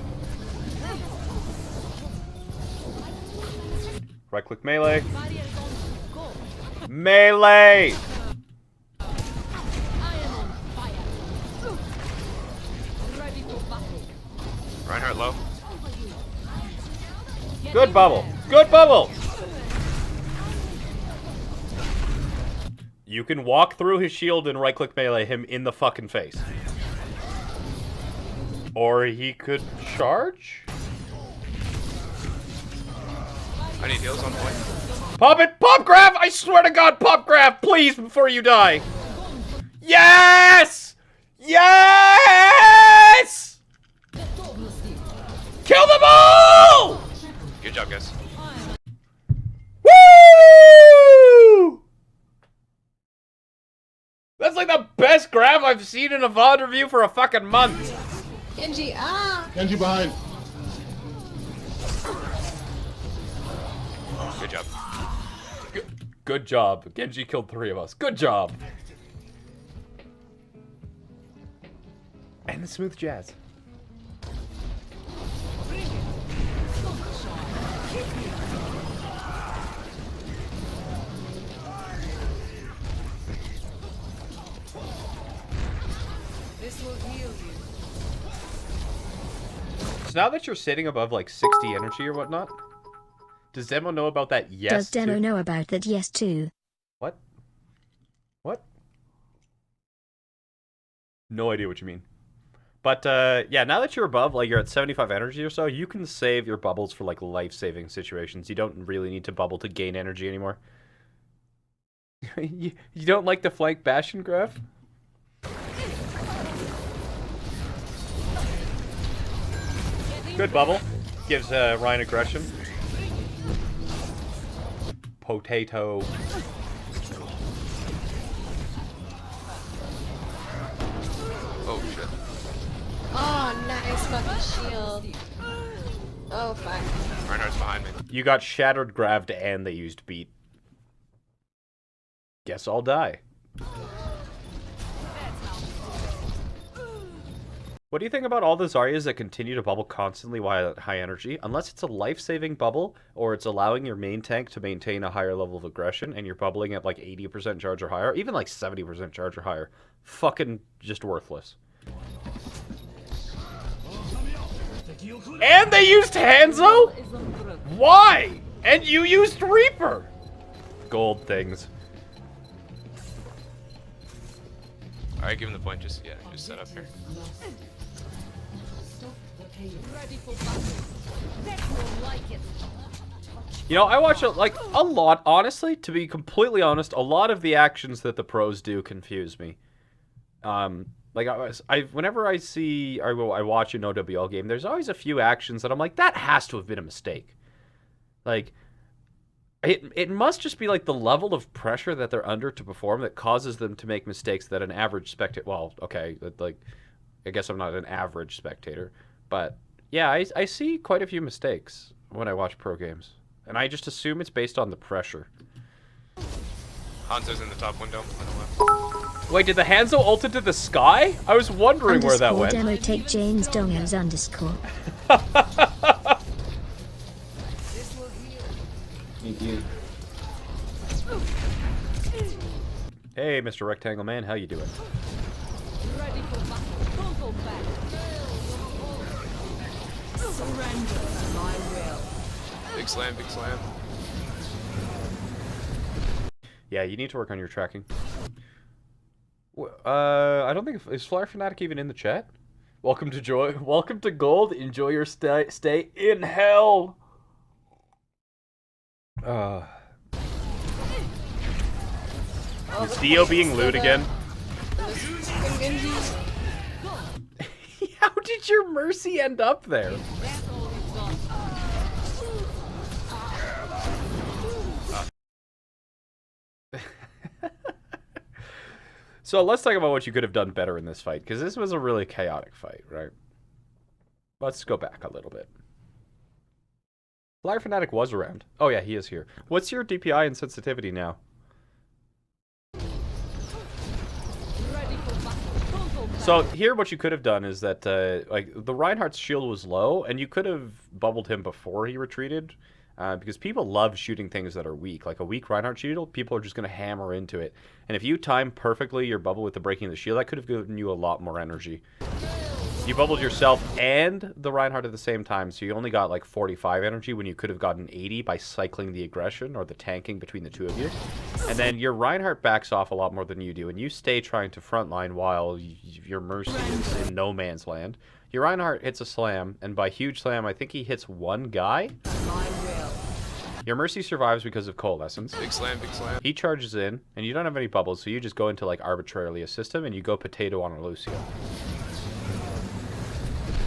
Right-click melee. Melee! Reinhardt low. Good bubble. Good bubble! You can walk through his shield and right-click melee him in the fucking face. Or he could charge? I need heals on point. Pop it! Pop grab! I swear to God, pop grab, please, before you die. Yes! Yes! Kill them all! Good job, guys. Woo! That's like the best grab I've seen in a VOD review for a fucking month. Genji, Genji behind. Good job. Good job. Genji killed 3 of us. Good job. And the smooth jazz. This will heal you. So now that you're sitting above like 60 energy or whatnot, does Demo know about that? Yes. Does Demo too? know about that? Yes, too. What? What? No idea what you mean. But yeah, now that you're above, like you're at 75 energy or so, you can save your bubbles for like life-saving situations. You don't really need to bubble to gain energy anymore. you don't like the flank Bastion graph? Good bubble. Gives Ryan aggression. Potato. Oh shit. Oh, nice fucking shield. Oh, fuck. Reinhardt's behind me. You got shattered, grabbed, and they used beat. Guess I'll die. What do you think about all the Zaryas that continue to bubble constantly while at high energy? Unless it's a life-saving bubble, or it's allowing your main tank to maintain a higher level of aggression, and you're bubbling at like 80% charge or higher, even like 70% charge or higher. Fucking just worthless. And they used Hanzo? Why? And you used Reaper? Gold things. Alright, give him the point. Just set up here. You know, I watch a lot, honestly, to be completely honest, a lot of the actions that the pros do confuse me. Like, whenever I watch an OWL game, there's always a few actions that I'm like, that has to have been a mistake. Like, it must just be like the level of pressure that they're under to perform that causes them to make mistakes that an average spectator, well, okay, like, I guess I'm not an average spectator, but yeah, I see quite a few mistakes when I watch pro games. And I just assume it's based on the pressure. Hanzo's in the top window on the left. Wait, did the Hanzo ult into the sky? I was wondering where that went. Demo take Jayne's dongos underscore. Thank you. Hey, Mr. Rectangle Man, how you doing? Ready for battle. Don't go back. Surrender to my will. Big slam, big slam. Yeah, you need to work on your tracking. I don't think is Flyer Fanatic even in the chat. Welcome to Welcome to Gold. Enjoy your stay in hell. Is Dio being lewd again? How did your Mercy end up there? So let's talk about what you could have done better in this fight, because this was a really chaotic fight, right? Let's go back a little bit. Flyer Fanatic was around. Oh yeah, he is here. What's your DPI and sensitivity now? So here what you could have done is that like the Reinhardt's shield was low, and you could have bubbled him before he retreated, because people love shooting things that are weak. Like a weak Reinhardt shield, people are just going to hammer into it. And if you time perfectly your bubble with the breaking of the shield, that could have given you a lot more energy. You bubbled yourself and the Reinhardt at the same time, so you only got like 45 energy when you could have gotten 80 by cycling the aggression or the tanking between the two of you. And then your Reinhardt backs off a lot more than you do, and you stay trying to frontline while your Mercy is in no man's land. Your Reinhardt hits a slam, and by huge slam, I think he hits one guy. Your Mercy survives because of Coalescence. Big slam, big slam. He charges in, and you don't have any bubbles, so you just go into like arbitrarily assist him, and you go potato on a Lucio.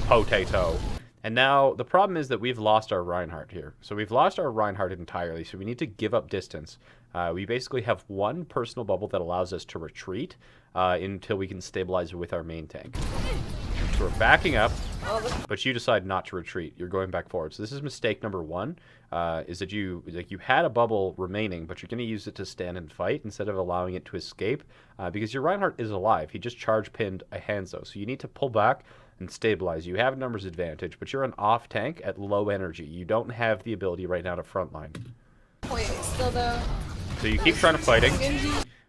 Potato. And now the problem is that we've lost our Reinhardt here. So we've lost our Reinhardt entirely, so we need to give up distance. We basically have one personal bubble that allows us to retreat until we can stabilize with our main tank. So we're backing up, but you decide not to retreat. You're going back forward. So this is mistake number one, is that you had a bubble remaining, but you're going to use it to stand and fight instead of allowing it to escape, because your Reinhardt is alive. He just charge pinned a Hanzo, so you need to pull back and stabilize. You have numbers advantage, but you're an off tank at low energy. You don't have the ability right now to frontline. Wait, still though. So you keep trying to fighting.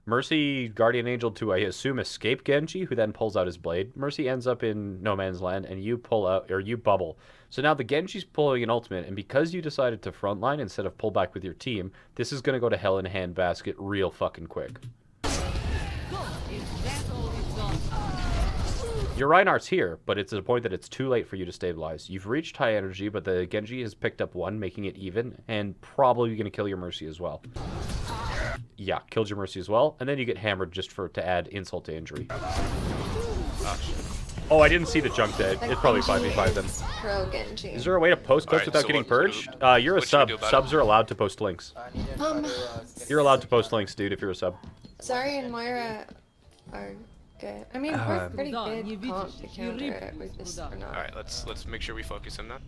Mercy, Guardian Angel to, I assume, escape Genji, who then pulls out his blade. Mercy ends up in no man's land, and you pull out, or you bubble. So now the Genji's pulling an ultimate, and because you decided to frontline instead of pull back with your team, this is going to go to hell in a handbasket real fucking quick. Your Reinhardt's here, but it's at a point that it's too late for you to stabilize. You've reached high energy, but the Genji has picked up one, making it even, and probably going to kill your Mercy as well. Yeah, killed your Mercy as well, and then you get hammered just to add insult to injury. Oh, I didn't see the junk dead. It's probably 5v5 then. Pro Genji. Is there a way to post clips without getting purged? You're a sub. Subs are allowed to post links. You're allowed to post links, dude, if you're a sub. Zarya and Moira are good. I mean, we're pretty good comp to counter it with this or not. Alright, let's make sure we focus him now.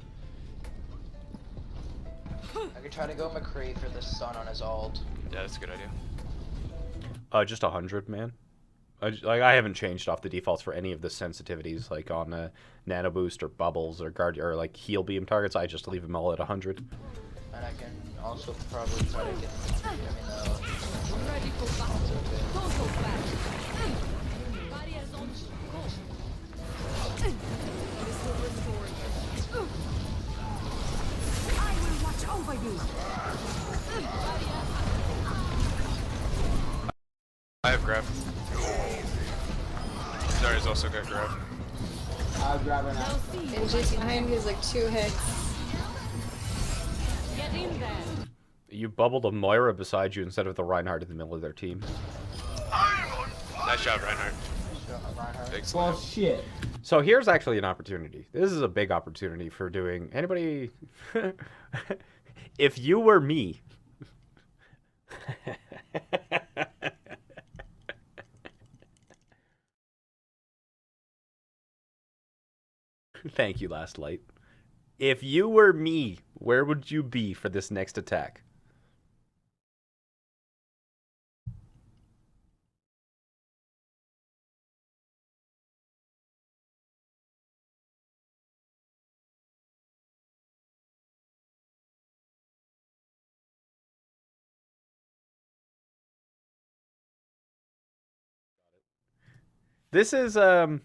I could try to go McCree for the stun on his ult. Yeah, that's a good idea. Just 100, man. I haven't changed off the defaults for any of the sensitivities, like on Nano Boost or Bubbles or Guard or like Heal Beam targets. I just leave them all at 100. And I can also probably try to get I will watch over you. I have grab. Zarya's also got grab. I'll grab her now. Genji's behind me is like 2 hits. Get in there. You bubbled a Moira beside you instead of the Reinhardt in the middle of their team. Nice job, Reinhardt. Big slam. Well, shit. So here's actually an opportunity. This is a big opportunity for doing... Anybody... If you were me... Thank you, Last Light. If you were me, where would you be for this next attack? This is, no.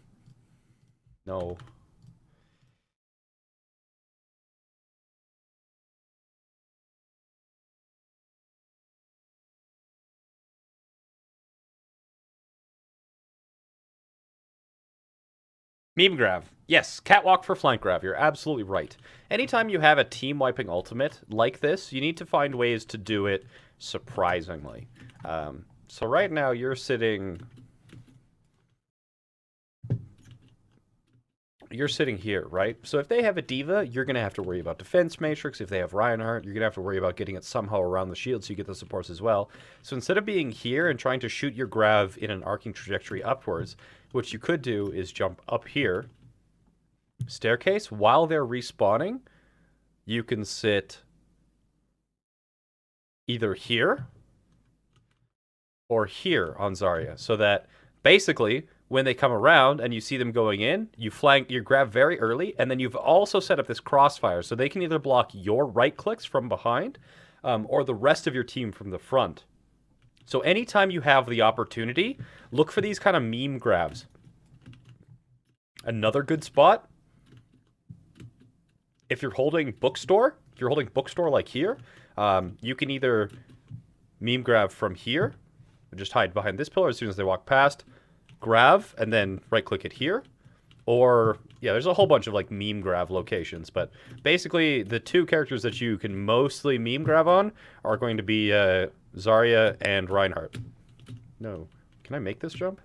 Meme grab. Yes, catwalk for flank grab. You're absolutely right. Anytime you have a team wiping ultimate like this, you need to find ways to do it surprisingly. So right now you're sitting you're sitting here, right? So if they have a diva, you're going to have to worry about defense matrix. If they have Reinhardt, you're going to have to worry about getting it somehow around the shield so you get the supports as well. So instead of being here and trying to shoot your grav in an arcing trajectory upwards, what you could do is jump up here, staircase. While they're respawning, you can sit either here or here on Zarya, so that basically when they come around and you see them going in, you grab very early, and then you've also set up this crossfire, so they can either block your right clicks from behind, or the rest of your team from the front. So anytime you have the opportunity, look for these kind of meme grabs. Another good spot, if you're holding bookstore, like here, you can either meme grab from here, just hide behind this pillar as soon as they walk past, grab, and then right-click it here. Or, yeah, there's a whole bunch of, like, meme grab locations. But basically, the two characters that you can mostly meme grab on are going to be Zarya and Reinhardt. No. Can I make this jump?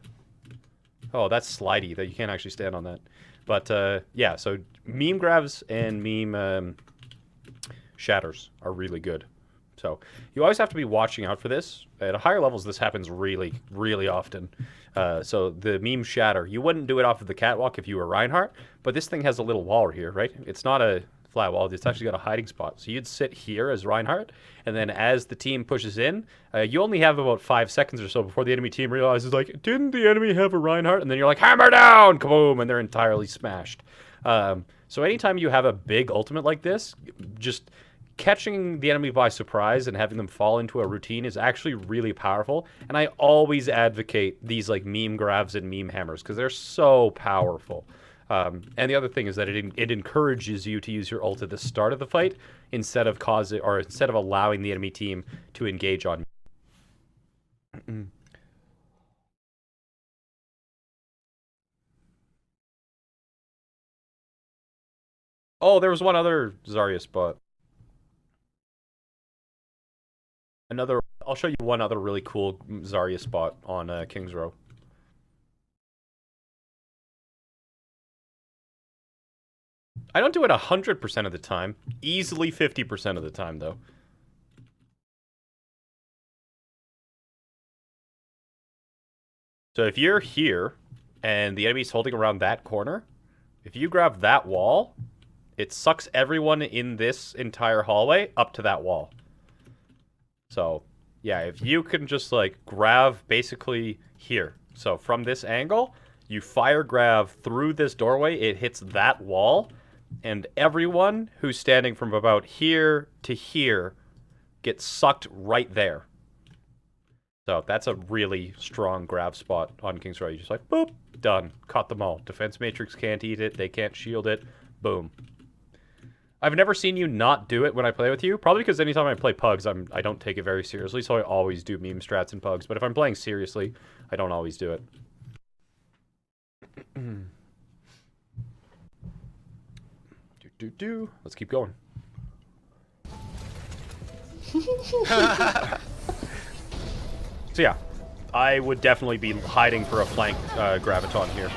Oh, that's slidey. That you can't actually stand on that. But, yeah, so meme grabs and meme shatters are really good. So you always have to be watching out for this. At higher levels, this happens really, really often. So the meme shatter, you wouldn't do it off of the catwalk if you were Reinhardt, but this thing has a little wall here, right? It's not a flat wall. It's actually got a hiding spot. So you'd sit here as Reinhardt, and then as the team pushes in, you only have about 5 seconds or so before the enemy team realizes, like, didn't the enemy have a Reinhardt? And then you're like, hammer down! Kaboom! And they're entirely smashed. So anytime you have a big ultimate like this, just catching the enemy by surprise and having them fall into a routine is actually really powerful. And I always advocate these like meme grabs and meme hammers because they're so powerful. And the other thing is that it encourages you to use your ult at the start of the fight instead of allowing the enemy team to engage on you. Oh, there was one other Zarya spot. I'll show you one other really cool Zarya spot on King's Row. I don't do it 100% of the time. Easily 50% of the time, though. So if you're here, and the enemy's holding around that corner, if you grab that wall, it sucks everyone in this entire hallway up to that wall. So, yeah, if you can just, like, grab basically here. So, from this angle, you fire grab through this doorway, it hits that wall, and everyone who's standing from about here to here gets sucked right there. So, that's a really strong grab spot on King's Row. You just like, boop, done. Caught them all. Defense Matrix can't eat it, they can't shield it. Boom. I've never seen you not do it when I play with you. Probably because anytime I play Pugs, I don't take it very seriously, so I always do meme strats in Pugs. But if I'm playing seriously, I don't always do it. Let's keep going. So yeah, I would definitely be hiding for a flank graviton here.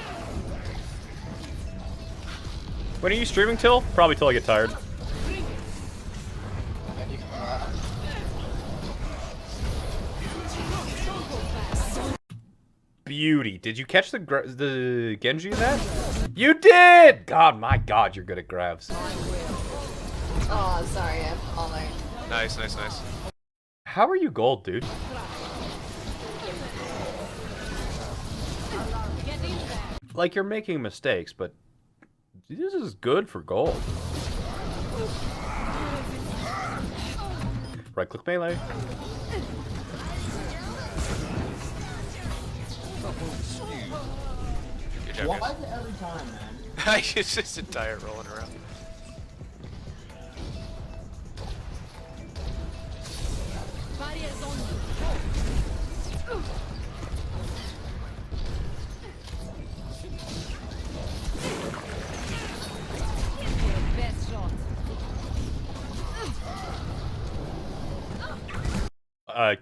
When are you streaming till? Probably till I get tired. Beauty. Did you catch the Genji in that? You did! God, my God, you're good at grabs. Oh, sorry, I'm falling. Nice, nice, nice. How are you gold, dude? Like, you're making mistakes, but this is good for gold. Right click melee. Good job, Why guys. is it every time, man? It's just a tire rolling around.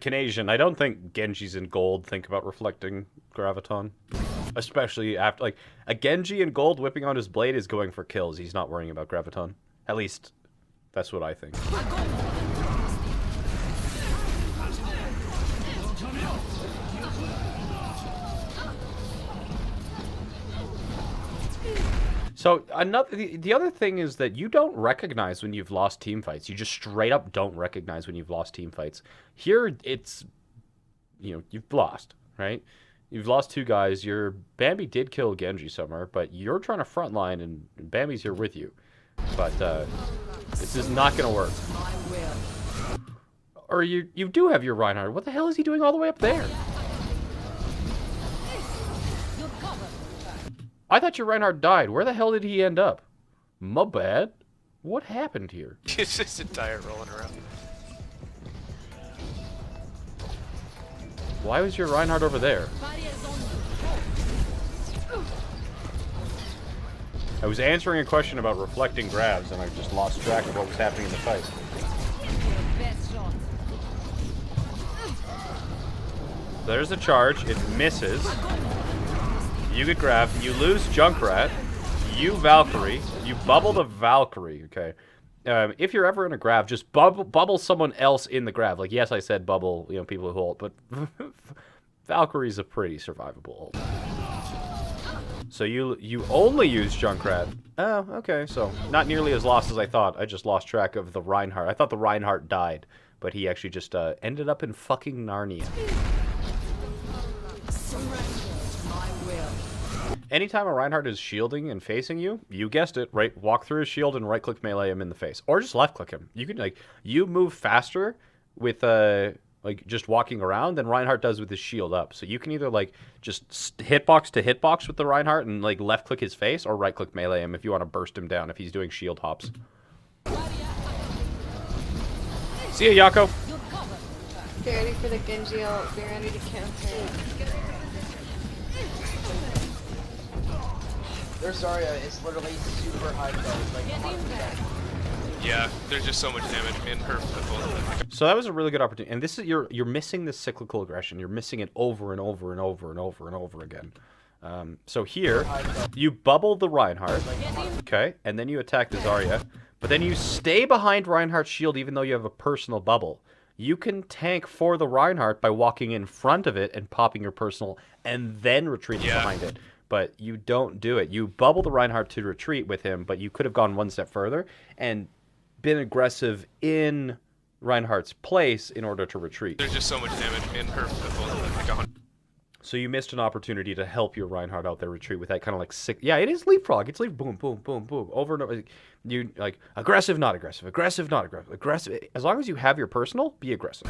Canadian, I don't think Genji's in gold think about reflecting graviton. Especially after, like, a Genji in gold whipping on his blade is going for kills. He's not worrying about Graviton. At least, that's what I think. So the other thing is that you don't recognize when you've lost team fights. You just straight up don't recognize when you've lost team fights. Here, it's, you know, you've lost, right? You've lost 2 guys. Your Bambi did kill Genji somewhere, but you're trying to frontline, and Bambi's here with you. But this is not going to work. Or you do have your Reinhardt. What the hell is he doing all the way up there? I thought your Reinhardt died. Where the hell did he end up? My bad. What happened here? It's just a tire rolling around. Why was your Reinhardt over there? I was answering a question about reflecting grabs, and I just lost track of what was happening in the fight. There's a charge. It misses. You get grabbed. You lose Junkrat. You Valkyrie. You bubble the Valkyrie. Okay. If you're ever in a grab, just bubble someone else in the grab. Like, yes, I said bubble, you know, people who ult, but Valkyrie's a pretty survivable ult. So you only use Junkrat. Oh, okay. So not nearly as lost as I thought. I just lost track of the Reinhardt. I thought the Reinhardt died, but he actually just ended up in fucking Narnia. Anytime a Reinhardt is shielding and facing you, you guessed it, right? Walk through his shield and right-click melee him in the face. Or just left-click him. You can, like, you move faster with, like, just walking around than Reinhardt does with his shield up. So you can either, like, just hitbox to hitbox with the Reinhardt and, like, left-click his face, or right-click melee him if you want to burst him down if he's doing shield hops. See ya, Yako! Get ready for the Genji ult. Be ready to counter. Their Zarya is literally super high damage, like 100%. Yeah, there's just so much damage. Me and her both. So that was a really good opportunity, and this is you're missing this cyclical aggression. You're missing it over and over and over and over and over again. So here, you bubble the Reinhardt, okay, and then you attack the Zarya, but then you stay behind Reinhardt's shield even though you have a personal bubble. You can tank for the Reinhardt by walking in front of it and popping your personal, and then retreating behind it. But you don't do it. You bubble the Reinhardt to retreat with him, but you could have gone one step further and been aggressive in Reinhardt's place in order to retreat. There's just so much damage. Me and her both like 100. So you missed an opportunity to help your Reinhardt out there retreat with that kind of like sick. Yeah, it is leapfrog. It's like boom, boom, boom, boom, over and over. You like aggressive, not aggressive, aggressive, not aggressive, aggressive. As long as you have your personal, be aggressive.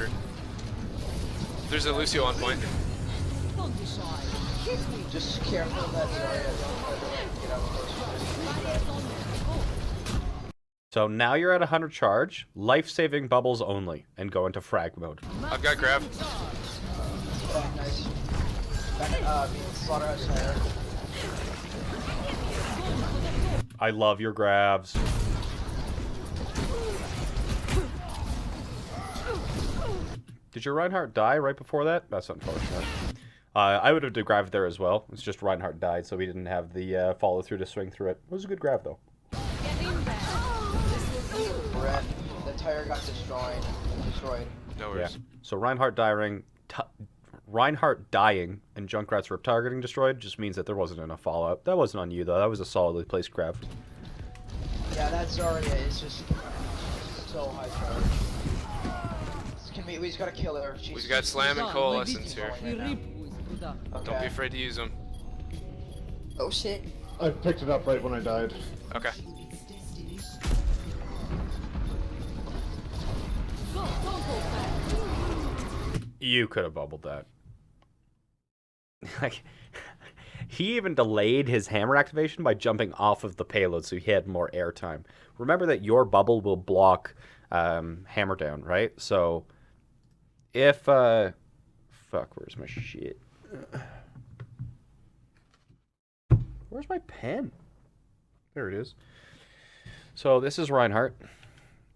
There's a Lucio on point. Just careful of that Zarya. Don't let her get up close. So now you're at 100 charge, life-saving bubbles only, and go into frag mode. I've got grab. Nice. Slaughterhouse Slayer. I love your grabs. Did your Reinhardt die right before that? That's unfortunate. I would have grabbed there as well. It's just Reinhardt died, so we didn't have the follow-through to swing through it. It was a good grab, though. Brett, the tire got destroyed. No worries. Yeah. So Reinhardt dying and Junkrat's rip tire getting destroyed just means that there wasn't enough follow-up. That wasn't on you, though. That was a solidly placed grab. Yeah, that Zarya is just so high charge. We just gotta kill her. We got Slam and Coalescence here. Okay. Don't be afraid to use them. Oh shit. I picked it up right when I died. Okay. You could have bubbled that. Like, he even delayed his hammer activation by jumping off of the payload so he had more airtime. Remember that your bubble will block hammer down, right? So if fuck, where's my shit? Where's my pen? There it is. So this is Reinhardt.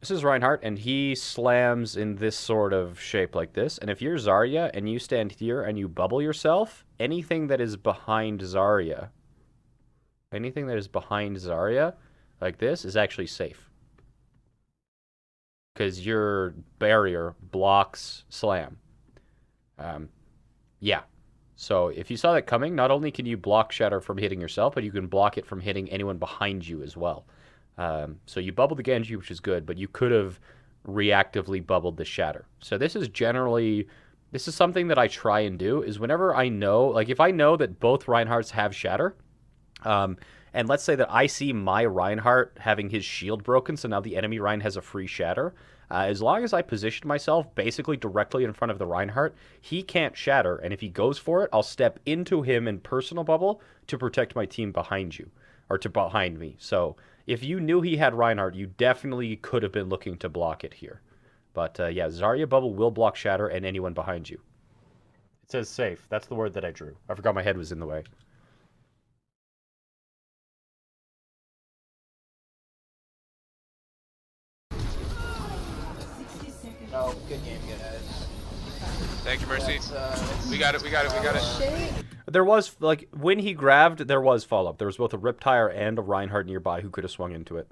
This is Reinhardt, and he slams in this sort of shape like this. And if you're Zarya and you stand here and you bubble yourself, anything that is behind Zarya, like this, is actually safe. Because your barrier blocks slam. Yeah. So if you saw that coming, not only can you block Shatter from hitting yourself, but you can block it from hitting anyone behind you as well. So you bubbled the Genji, which is good, but you could have reactively bubbled the Shatter. So this is something that I try and do, is whenever I know, like if I know that both Reinhardts have Shatter, and let's say that I see my Reinhardt having his shield broken, so now the enemy Rein has a free Shatter, as long as I position myself basically directly in front of the Reinhardt, he can't Shatter, and if he goes for it, I'll step into him in personal bubble to protect my team behind you, or behind me. So if you knew he had Reinhardt, you definitely could have been looking to block it here. But yeah, Zarya bubble will block Shatter and anyone behind you. It says safe. That's the word that I drew. I forgot my head was in the way. No, good game, guys. Thank you, Mercy. We got it. Shit. There was, like, when he grabbed, there was follow-up. There was both a Riptire and a Reinhardt nearby who could have swung into it.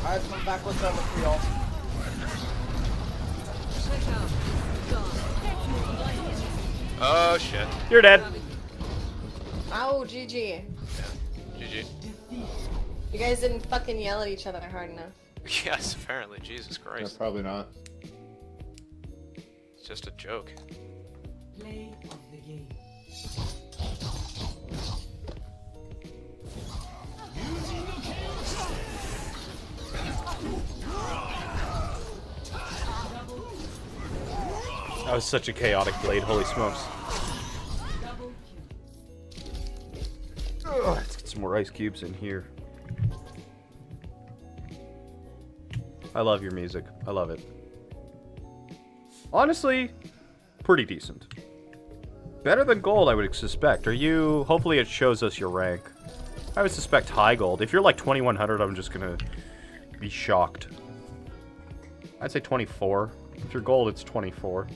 Alright, come back with them for y'all. Oh shit. You're dead. Ow, GG. GG. You guys didn't fucking yell at each other hard enough. Yes, apparently. Jesus Yeah, Christ. probably not. It's just a joke. Play of the game. That was such a chaotic blade, holy smokes. Ugh, let's get some more ice cubes in here. I love your music. I love it. Honestly, pretty decent. Better than gold, I would suspect. Are you... Hopefully it shows us your rank. I would suspect high gold. If you're like 2100, I'm just gonna be shocked. I'd say 24. If you're gold, it's 24.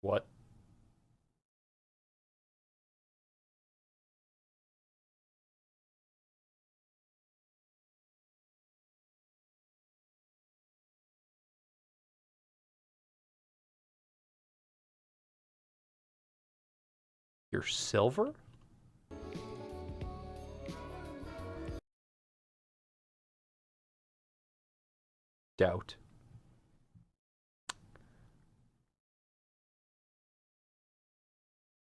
What? You're silver? Doubt.